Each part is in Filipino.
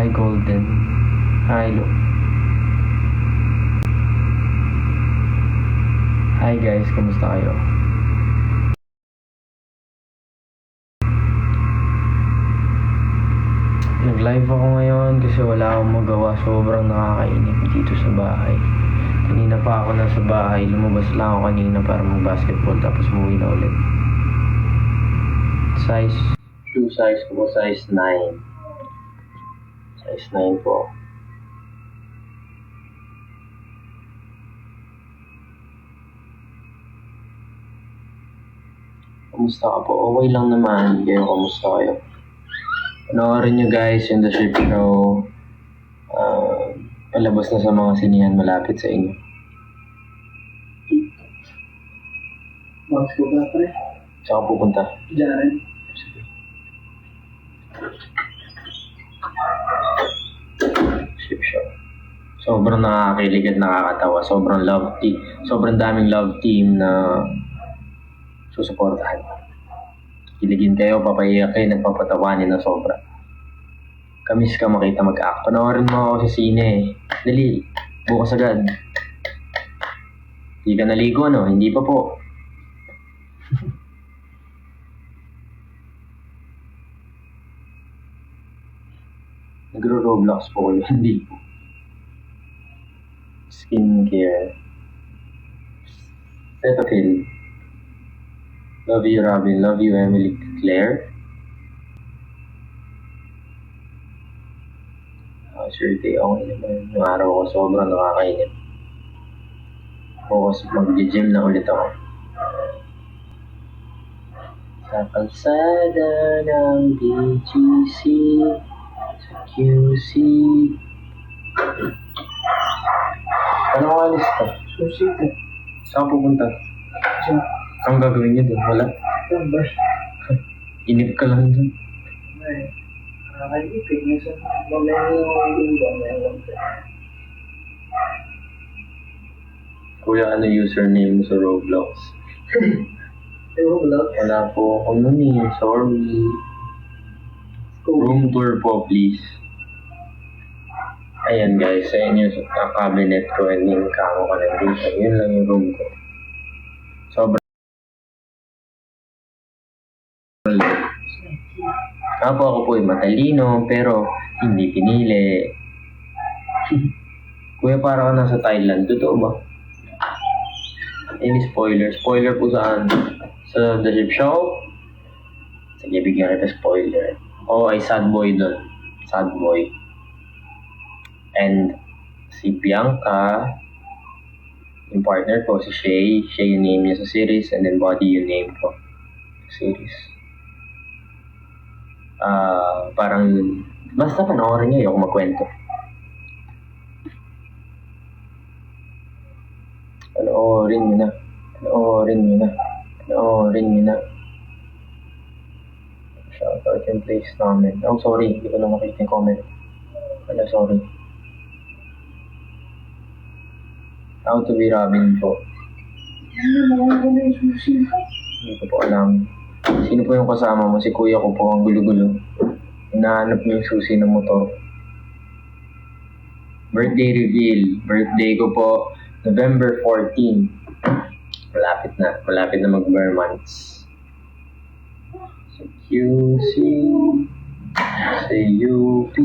Hi, Golden. Hi, Lo. Hi, guys. Kamusta kayo? Nag-live ako ngayon kasi wala akong magawa. Sobrang nakakainip dito sa bahay. Kanina pa ako nasa bahay. Lumabas lang ako kanina para mag-basketball tapos umuwi na ulit. Shoe size ko po, size 9. Size 9 po. Kamusta ka po? Okay lang naman. Kayo, kamusta kayo? Panoorin nyo guys yung The Ship Show. Palabas na sa mga sinihan malapit sa inyo. Box ko ba, pre? Saan ka pupunta? Diyan. Ship Show. Sobrang nakakakilig at nakakatawa. Sobrang daming love team na susuportahan. Kiligin kayo, papaiyak kayo, nagpapatawanin na sobra. Kamis ka makita mag-act. Panoorin mo ako sa sine. Dali, bukas agad. Hindi ka naligo, no? Hindi pa po. Nagro-Roblox po kayo, hindi po. Skincare. Cetaphil. Love you, Robin. Love you, Emily Claire. Sure, okay naman. Yung araw ko sobrang nakakainip. Bukas mag-gym na ulit ako. Sa kalsada ng BGC, sa QC. Ano ang alis ka? Susi ko. Saan ka pupunta? Diyan. Anong gagawin niyo doon? Wala? Diyan ba? Inip ka lang doon. Ay. Nakakaipig niya sa mamaya yung lang. Kuya, ano username mo sa Roblox? Roblox? Wala po ako nun eh. Sorry. Room tour po, please. Ayan guys, sa inyo sa cabinet ko and yung kamo ko nandito. Yun lang yung room ko. Sobrang ako po ay matalino, pero hindi pinili. Kuya, para ka nasa Thailand. Totoo ba? Any spoiler? Spoiler po saan? Sa The Ship Show? Sige, bigyan kita spoiler. Ay sad boy doon. Sad boy. And si Bianca, yung partner ko, si Shay. Shay yung name niya sa series, and then Body yung name ko sa series. Parang basta panoorin niyo, ayoko magkwento. Panoorin niyo na. Shoutout yung place namin. Oh, sorry, hindi ko na makita yung comment. Sorry. How to be Robin po. Hindi ko po alam. Sino po yung kasama mo? Si kuya ko po, ang gulo-gulo. Hinahanap niyo yung susi ng motor. Birthday reveal. Birthday ko po, November 14. Malapit na mag-bare months. Sa QC, sa UP,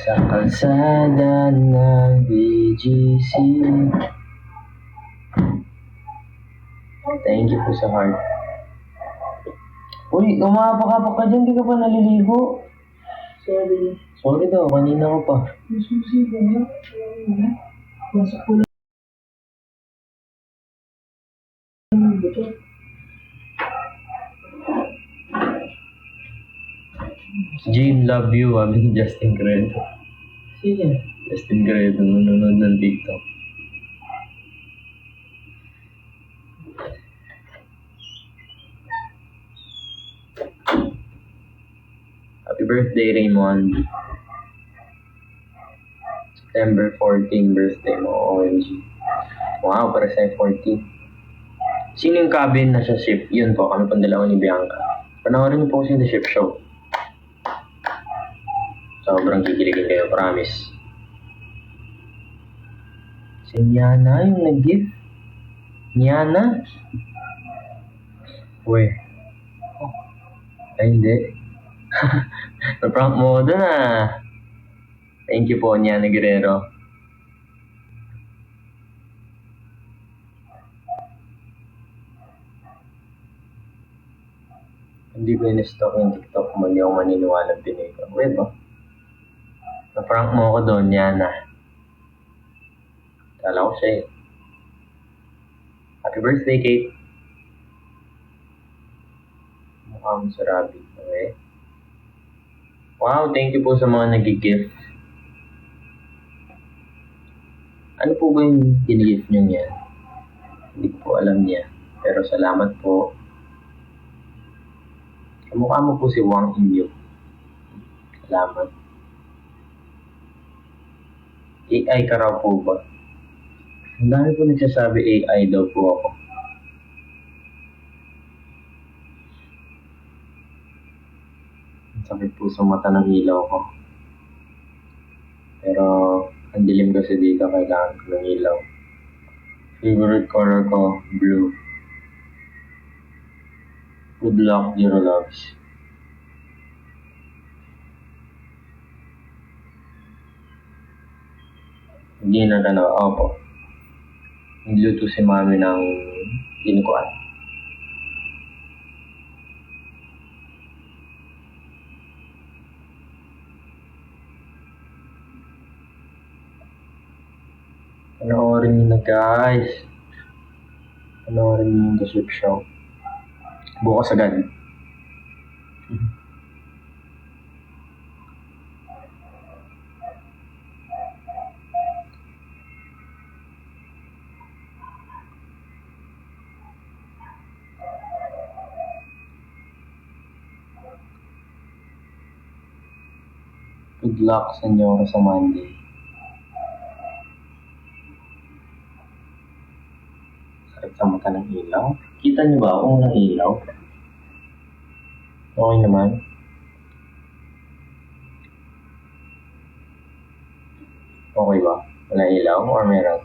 sa kalsada ng BGC. Thank you po sa heart. Uy, umapak-apak ka dyan, di ka pa naliligo. Sorry daw, kanina ko pa. Yung susi ko nga. Masok ko lang. Jane, love you, sabi ni Justin Credo. Sige. Justin Credo, nanonood ng TikTok. Happy birthday, Raymond. September 14 birthday mo, OMG. Wow, para sa 14. Sino yung cabin na sa ship? Yun po, kami pang dalawa ni Bianca. Panoorin niyo po kasi yung The Ship Show. Sobrang kikiligin kayo, promise. Si Niana yung nag-gift? Niana? Uy. Ay, hindi. Na-prank mo ko dun ah. Thank you po, Niana Guerrero. Hindi ko in-stock yung TikTok mo, hindi ako maniniwala pinay ko. Wait ba? Na-prank mo ko doon, Niana. Kala ko siya eh. Happy birthday, Kate. Mukha mo sa Rabi. Okay. Wow, thank you po sa mga nag-gift. Ano po ba yung ginigift nyo niya? Hindi ko po alam niya. Pero salamat po. Kamukha mo po si Wang Inyo. Salamat. AI ka raw po ba? Ang dami po nagsasabi AI daw po ako. Ang sakit po sa mata ng ilaw ko. Pero ang dilim kasi dito, kailangan ko ng ilaw. Favorite color ko, blue. Good luck, Zero Loves. Dinner ka na, opo. Nagluto si mami ng dinuguan. Panoorin niyo na guys. Panoorin niyo yung The Ship Show. Bukas agad. Good luck sa inyo sa Monday. Sakit sa mata ng ilaw. Kita niyo ba kung walang ilaw? Okay naman. Okay ba? Wala ilaw or meron?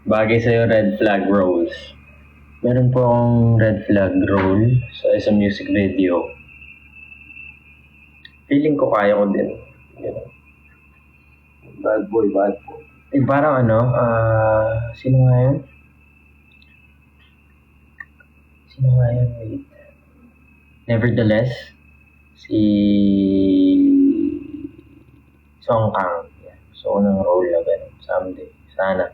Bagay sa'yo, red flag rolls. Meron po akong red flag roll sa isang music video. Feeling ko kaya ko din. You know. Bad boy, bad boy. Eh, parang ano, sino nga yun? Sino nga yun? Wait. Nevertheless, si Song Kang. Yeah. So, ng role na ganun. Someday. Sana.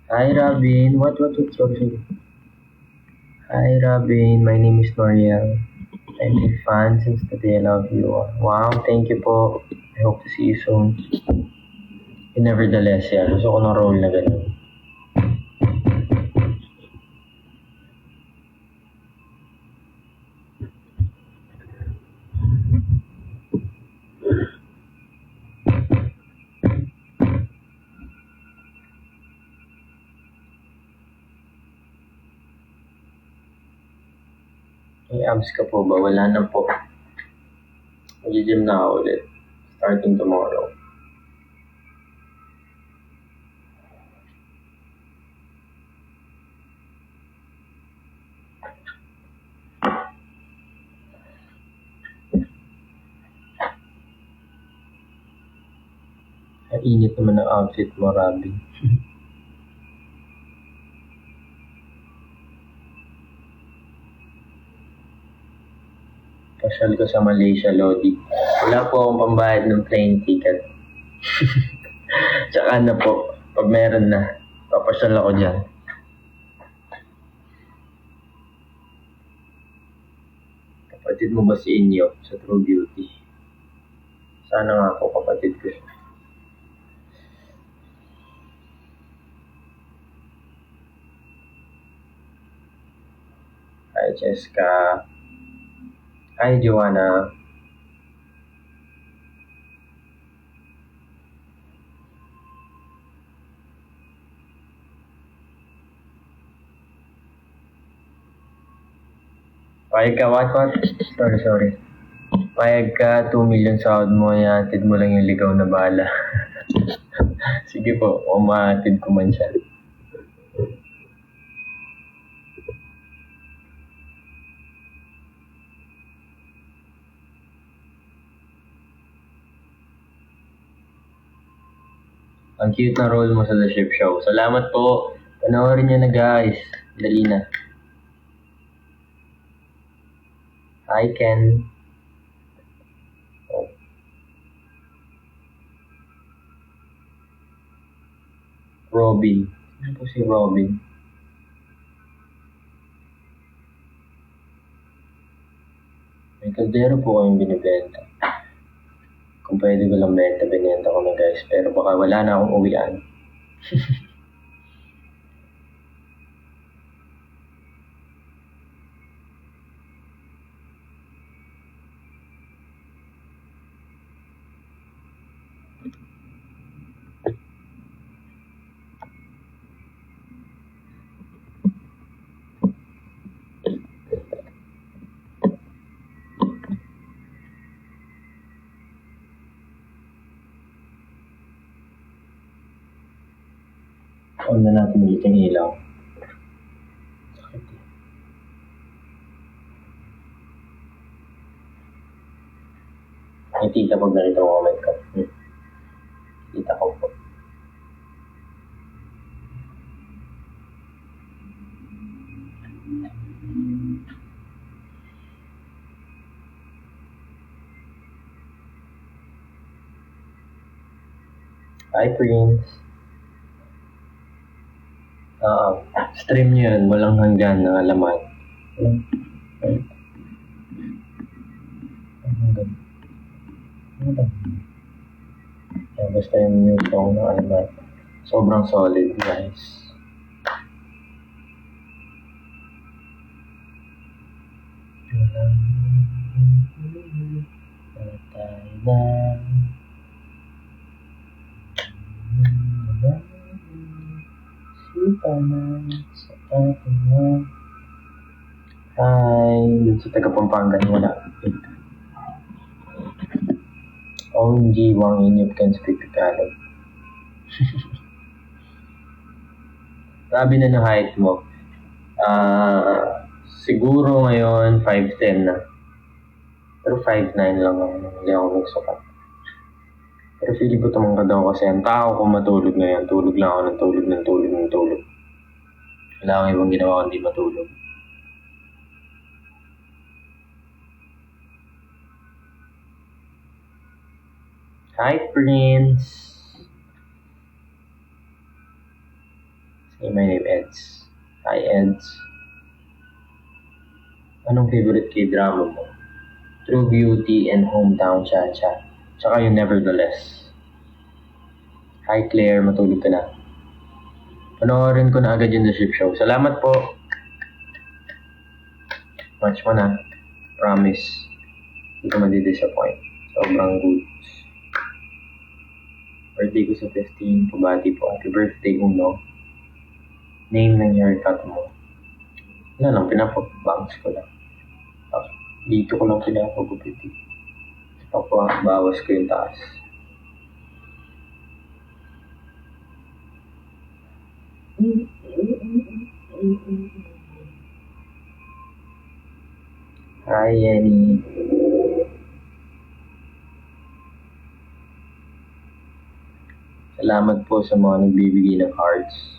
Hi, Robin. What? Sorry. Hi, Robin. My name is Noriel. I'm a fan since the day I love you. Wow, thank you po. I hope to see you soon. And nevertheless, yeah, gusto ko ng role na ganun. May abs ka po ba? Wala na po. Mag-gym na ako ulit. Starting tomorrow. Ang init naman ng outfit mo, Robin. Pasyal ko sa Malaysia, Lodi. Wala po akong pambayad ng plane ticket. Tsaka na po, pag meron na, papasyal ako dyan. Kapatid mo ba si Inyo sa True Beauty? Sana nga po kapatid ko siya. Hi, Jessica. Hi, Joanna. Payag ka, what? Sorry. Payag ka, 2 million sahod mo, ihatid mo lang yung ligaw na bala. Sige po, umatid ko man siya. Ang cute na role mo sa The Ship Show. Salamat po. Panoorin nyo na guys. Dali na. Hi Ken. Oh. Robin. Ano po si Robin? May kaldero po kayong binibenta. Kung pwede ko lang binenta ko na guys. Pero baka wala na akong uwian. On na natin ulit yung ilaw. Sakit eh. May tita pag nakita mo comment ko. Tita ko po. Hi Prince. Stream nyo yun. Walang hanggan na alaman. Basta yung new song na alaman. Sobrang solid guys. Hi, dun sa taga Pampanga wala. OMG, Wang Inyop can speak Tagalog. Sabi na ng height mo. Siguro ngayon 5'10 na. Pero 5'9 lang ako. Hindi ako nagsukat. Pero feeling ko tumangkad ako kasi ang tao ko matulog ngayon. Tulog lang ako ng tulog. Wala akong ibang ginawa kundi matulog. Hi, Prince! Say my name, Eds. Hi, Eds. Anong favorite K-drama mo? True Beauty and Hometown Cha-Cha. Tsaka yung Nevertheless. Hi, Claire. Matulog ka na. Panoorin ko na agad yung The Ship Show. Salamat po. Watch mo na. Promise. Hindi ka madi-disappoint. Sobrang good. Birthday ko sa 15. Pabati po. Happy birthday, Uno. Name ng haircut mo. Wala lang. Pinapabangs ko lang. Dito ko lang pinapagupit. Bawas ko yung taas. Hi, Yenny. Salamat po sa mga nagbibigay ng hearts.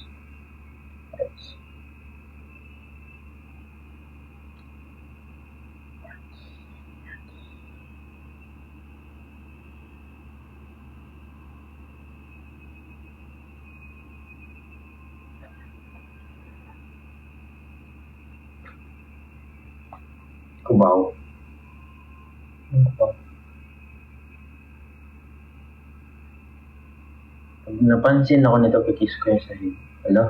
Kubaw. Pag napansin ako nito, pakis ko yung sahig. Hala?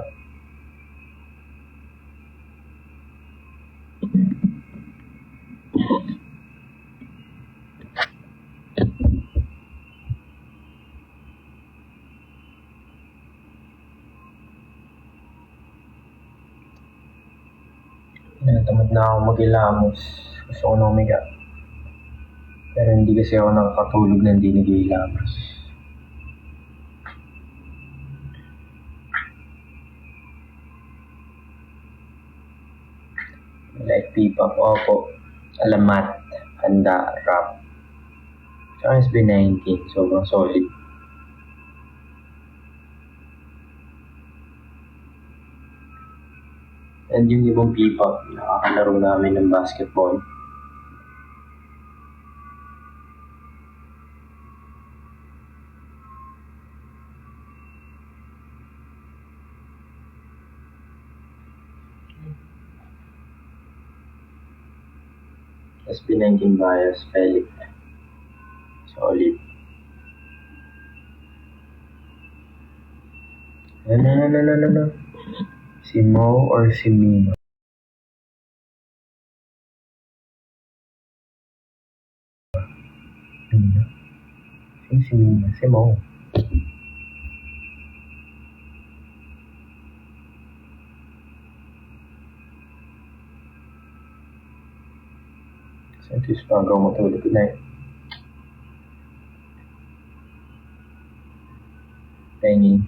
Tamad na ako maghilamos. Gusto ko na umiga. Pero hindi kasi ako nakakatulog na hindi naghihilamos. Like P-pop, opo. Alamat, handa, rap. Tsaka SB19, sobrang solid. And yung ibang P-pop, nakakalaro namin ng basketball. SB19 bias, Felix. Solid. No. Si Mo or si Mima? Mima? Sino si Mima? Si Mo. Santos pa hanggang matulog. Good night. Penny.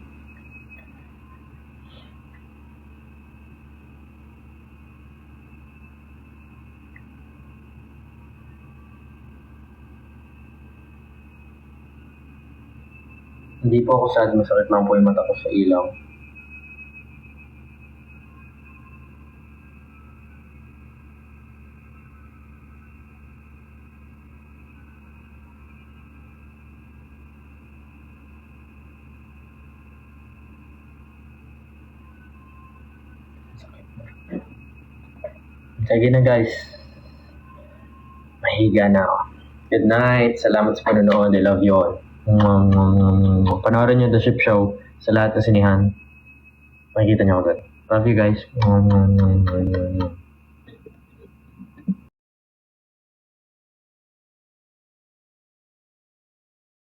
Hindi po ako sad, masakit lang po yung mata ko sa ilaw. Sakit na. Sige na guys. Mahiga na ako. Good night. Salamat sa panonood. I love you all. Panoorin nyo The Ship Show sa lahat ng sinihan. Makikita nyo ako doon. Love you guys.